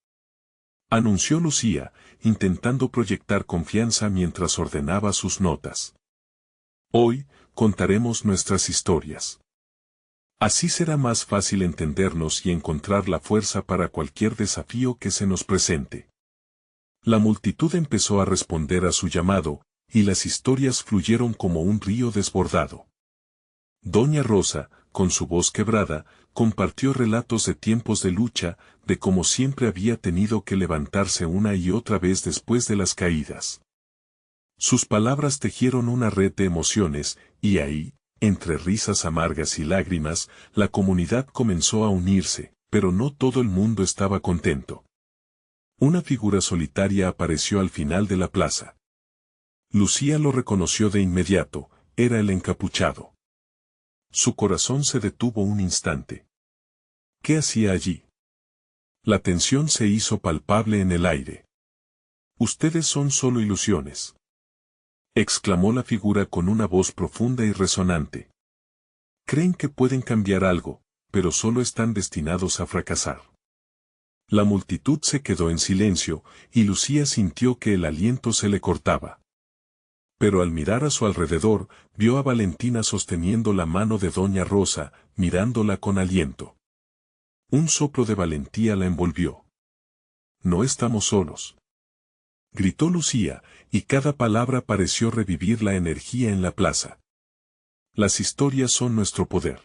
anunció Lucía, intentando proyectar confianza mientras ordenaba sus notas. «Hoy, contaremos nuestras historias. Así será más fácil entendernos y encontrar la fuerza para cualquier desafío que se nos presente». La multitud empezó a responder a su llamado, y las historias fluyeron como un río desbordado. Doña Rosa, con su voz quebrada, compartió relatos de tiempos de lucha, de cómo siempre había tenido que levantarse una y otra vez después de las caídas. Sus palabras tejieron una red de emociones, y ahí, entre risas amargas y lágrimas, la comunidad comenzó a unirse, pero no todo el mundo estaba contento. Una figura solitaria apareció al final de la plaza. Lucía lo reconoció de inmediato, era el encapuchado. Su corazón se detuvo un instante. ¿Qué hacía allí? La tensión se hizo palpable en el aire. «Ustedes son solo ilusiones», exclamó la figura con una voz profunda y resonante. «Creen que pueden cambiar algo, pero solo están destinados a fracasar». La multitud se quedó en silencio, y Lucía sintió que el aliento se le cortaba. Pero al mirar a su alrededor, vio a Valentina sosteniendo la mano de Doña Rosa, mirándola con aliento. Un soplo de valentía la envolvió. «No estamos solos», gritó Lucía, y cada palabra pareció revivir la energía en la plaza. «Las historias son nuestro poder.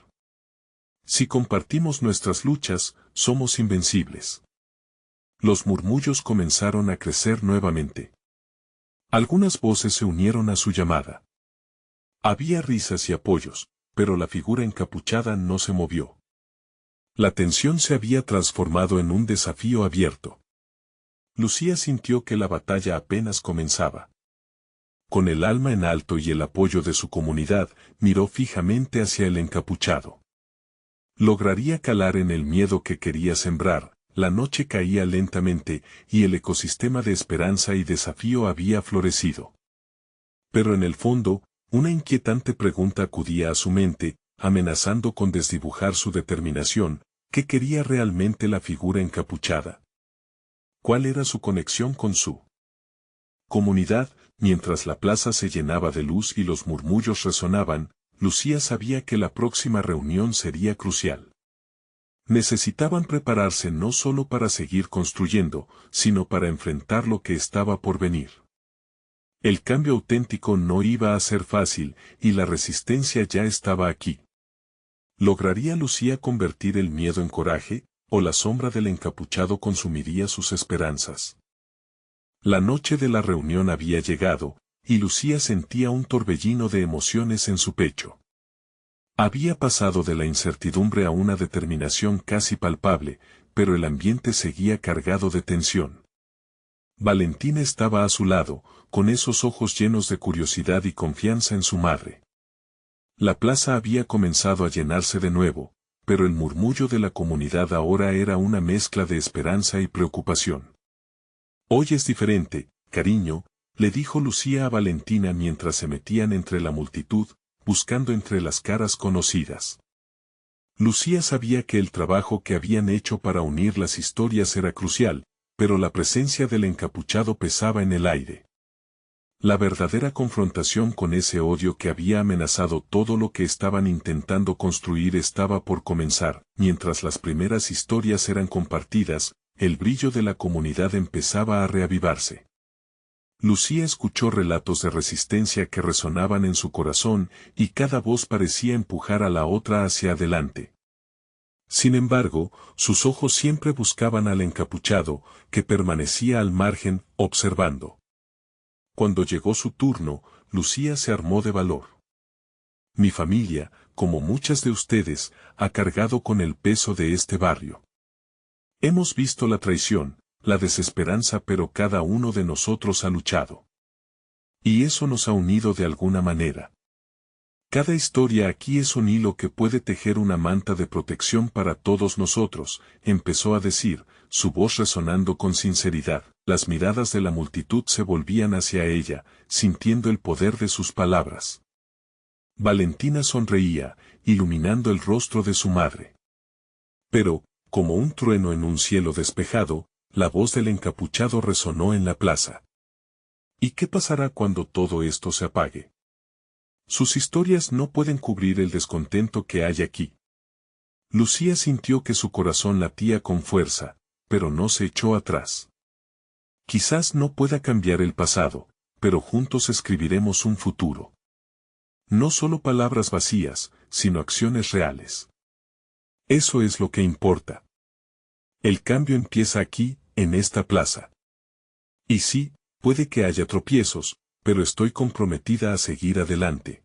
Si compartimos nuestras luchas, somos invencibles». Los murmullos comenzaron a crecer nuevamente. Algunas voces se unieron a su llamada. Había risas y apoyos, pero la figura encapuchada no se movió. La tensión se había transformado en un desafío abierto. Lucía sintió que la batalla apenas comenzaba. Con el alma en alto y el apoyo de su comunidad, miró fijamente hacia el encapuchado. Lograría calar en el miedo que quería sembrar. La noche caía lentamente, y el ecosistema de esperanza y desafío había florecido. Pero en el fondo, una inquietante pregunta acudía a su mente, amenazando con desdibujar su determinación. ¿Qué quería realmente la figura encapuchada? ¿Cuál era su conexión con su comunidad? Mientras la plaza se llenaba de luz y los murmullos resonaban, Lucía sabía que la próxima reunión sería crucial. Necesitaban prepararse no solo para seguir construyendo, sino para enfrentar lo que estaba por venir. El cambio auténtico no iba a ser fácil, y la resistencia ya estaba aquí. ¿Lograría Lucía convertir el miedo en coraje, o la sombra del encapuchado consumiría sus esperanzas? La noche de la reunión había llegado, y Lucía sentía un torbellino de emociones en su pecho. Había pasado de la incertidumbre a una determinación casi palpable, pero el ambiente seguía cargado de tensión. Valentina estaba a su lado, con esos ojos llenos de curiosidad y confianza en su madre. La plaza había comenzado a llenarse de nuevo, pero el murmullo de la comunidad ahora era una mezcla de esperanza y preocupación. «Hoy es diferente, cariño», le dijo Lucía a Valentina mientras se metían entre la multitud, buscando entre las caras conocidas. Lucía sabía que el trabajo que habían hecho para unir las historias era crucial, pero la presencia del encapuchado pesaba en el aire. La verdadera confrontación con ese odio que había amenazado todo lo que estaban intentando construir estaba por comenzar. Mientras las primeras historias eran compartidas, el brillo de la comunidad empezaba a reavivarse. Lucía escuchó relatos de resistencia que resonaban en su corazón, y cada voz parecía empujar a la otra hacia adelante. Sin embargo, sus ojos siempre buscaban al encapuchado, que permanecía al margen, observando. Cuando llegó su turno, Lucía se armó de valor. Mi familia, como muchas de ustedes, ha cargado con el peso de este barrio. Hemos visto la traición, la desesperanza, pero cada uno de nosotros ha luchado. Y eso nos ha unido de alguna manera. Cada historia aquí es un hilo que puede tejer una manta de protección para todos nosotros, empezó a decir, su voz resonando con sinceridad. Las miradas de la multitud se volvían hacia ella, sintiendo el poder de sus palabras. Valentina sonreía, iluminando el rostro de su madre. Pero, como un trueno en un cielo despejado, la voz del encapuchado resonó en la plaza. ¿Y qué pasará cuando todo esto se apague? Sus historias no pueden cubrir el descontento que hay aquí. Lucía sintió que su corazón latía con fuerza, pero no se echó atrás. Quizás no pueda cambiar el pasado, pero juntos escribiremos un futuro. No solo palabras vacías, sino acciones reales. Eso es lo que importa. El cambio empieza aquí, en esta plaza. Y sí, puede que haya tropiezos, pero estoy comprometida a seguir adelante.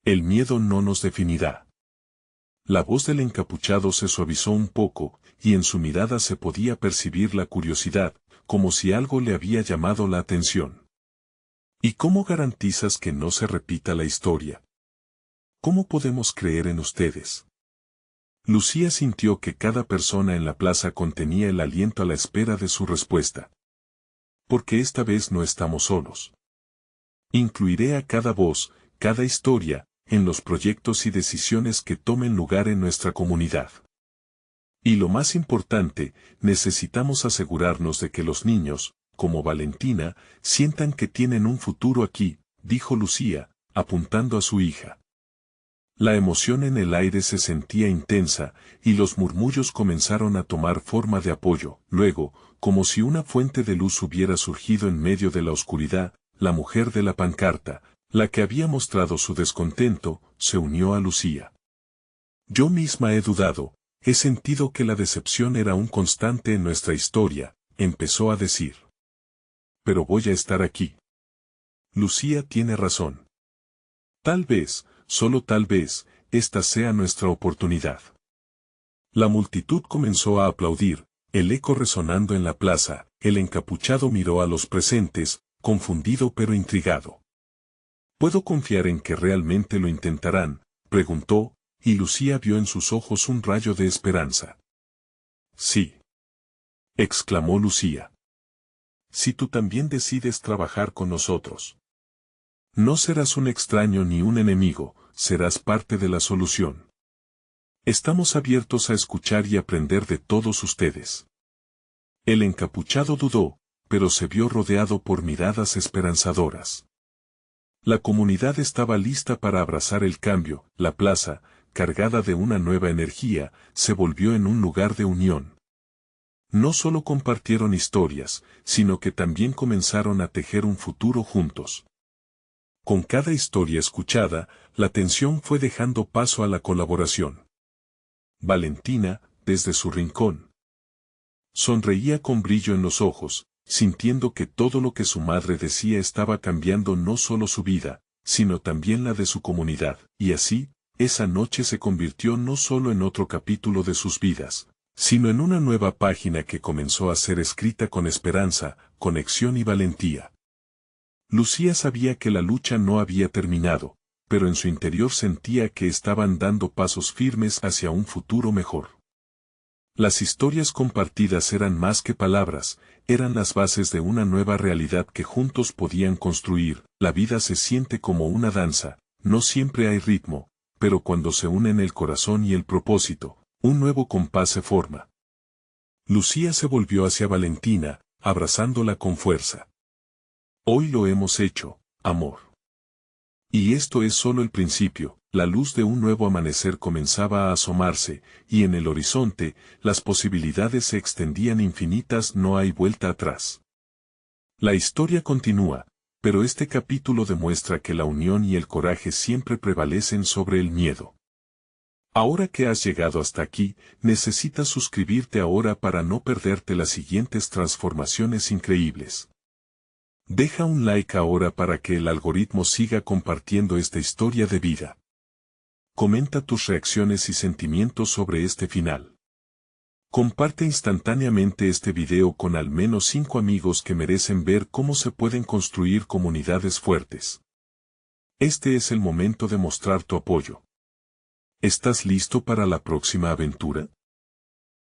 El miedo no nos definirá. La voz del encapuchado se suavizó un poco, y en su mirada se podía percibir la curiosidad, como si algo le había llamado la atención. ¿Y cómo garantizas que no se repita la historia? ¿Cómo podemos creer en ustedes? Lucía sintió que cada persona en la plaza contenía el aliento a la espera de su respuesta. Porque esta vez no estamos solos. Incluiré a cada voz, cada historia, en los proyectos y decisiones que tomen lugar en nuestra comunidad. Y lo más importante, necesitamos asegurarnos de que los niños, como Valentina, sientan que tienen un futuro aquí, dijo Lucía, apuntando a su hija. La emoción en el aire se sentía intensa, y los murmullos comenzaron a tomar forma de apoyo. Luego, como si una fuente de luz hubiera surgido en medio de la oscuridad, la mujer de la pancarta, la que había mostrado su descontento, se unió a Lucía. Yo misma he dudado, he sentido que la decepción era un constante en nuestra historia, empezó a decir. Pero voy a estar aquí. Lucía tiene razón. Tal vez, solo tal vez, esta sea nuestra oportunidad. La multitud comenzó a aplaudir, el eco resonando en la plaza, el encapuchado miró a los presentes, confundido pero intrigado. ¿Puedo confiar en que realmente lo intentarán?, preguntó, y Lucía vio en sus ojos un rayo de esperanza. Sí, exclamó Lucía. Si tú también decides trabajar con nosotros. No serás un extraño ni un enemigo, serás parte de la solución. Estamos abiertos a escuchar y aprender de todos ustedes. El encapuchado dudó, pero se vio rodeado por miradas esperanzadoras. La comunidad estaba lista para abrazar el cambio, la plaza, cargada de una nueva energía, se volvió en un lugar de unión. No solo compartieron historias, sino que también comenzaron a tejer un futuro juntos. Con cada historia escuchada, la tensión fue dejando paso a la colaboración. Valentina, desde su rincón, sonreía con brillo en los ojos, sintiendo que todo lo que su madre decía estaba cambiando no solo su vida, sino también la de su comunidad, y así, esa noche se convirtió no solo en otro capítulo de sus vidas, sino en una nueva página que comenzó a ser escrita con esperanza, conexión y valentía. Lucía sabía que la lucha no había terminado, pero en su interior sentía que estaban dando pasos firmes hacia un futuro mejor. Las historias compartidas eran más que palabras, eran las bases de una nueva realidad que juntos podían construir. La vida se siente como una danza, no siempre hay ritmo, pero cuando se unen el corazón y el propósito, un nuevo compás se forma. Lucía se volvió hacia Valentina, abrazándola con fuerza. Hoy lo hemos hecho, amor. Y esto es solo el principio, la luz de un nuevo amanecer comenzaba a asomarse, y en el horizonte, las posibilidades se extendían infinitas, no hay vuelta atrás. La historia continúa, pero este capítulo demuestra que la unión y el coraje siempre prevalecen sobre el miedo. Ahora que has llegado hasta aquí, necesitas suscribirte ahora para no perderte las siguientes transformaciones increíbles. Deja un like ahora para que el algoritmo siga compartiendo esta historia de vida. Comenta tus reacciones y sentimientos sobre este final. Comparte instantáneamente este video con al menos 5 amigos que merecen ver cómo se pueden construir comunidades fuertes. Este es el momento de mostrar tu apoyo. ¿Estás listo para la próxima aventura?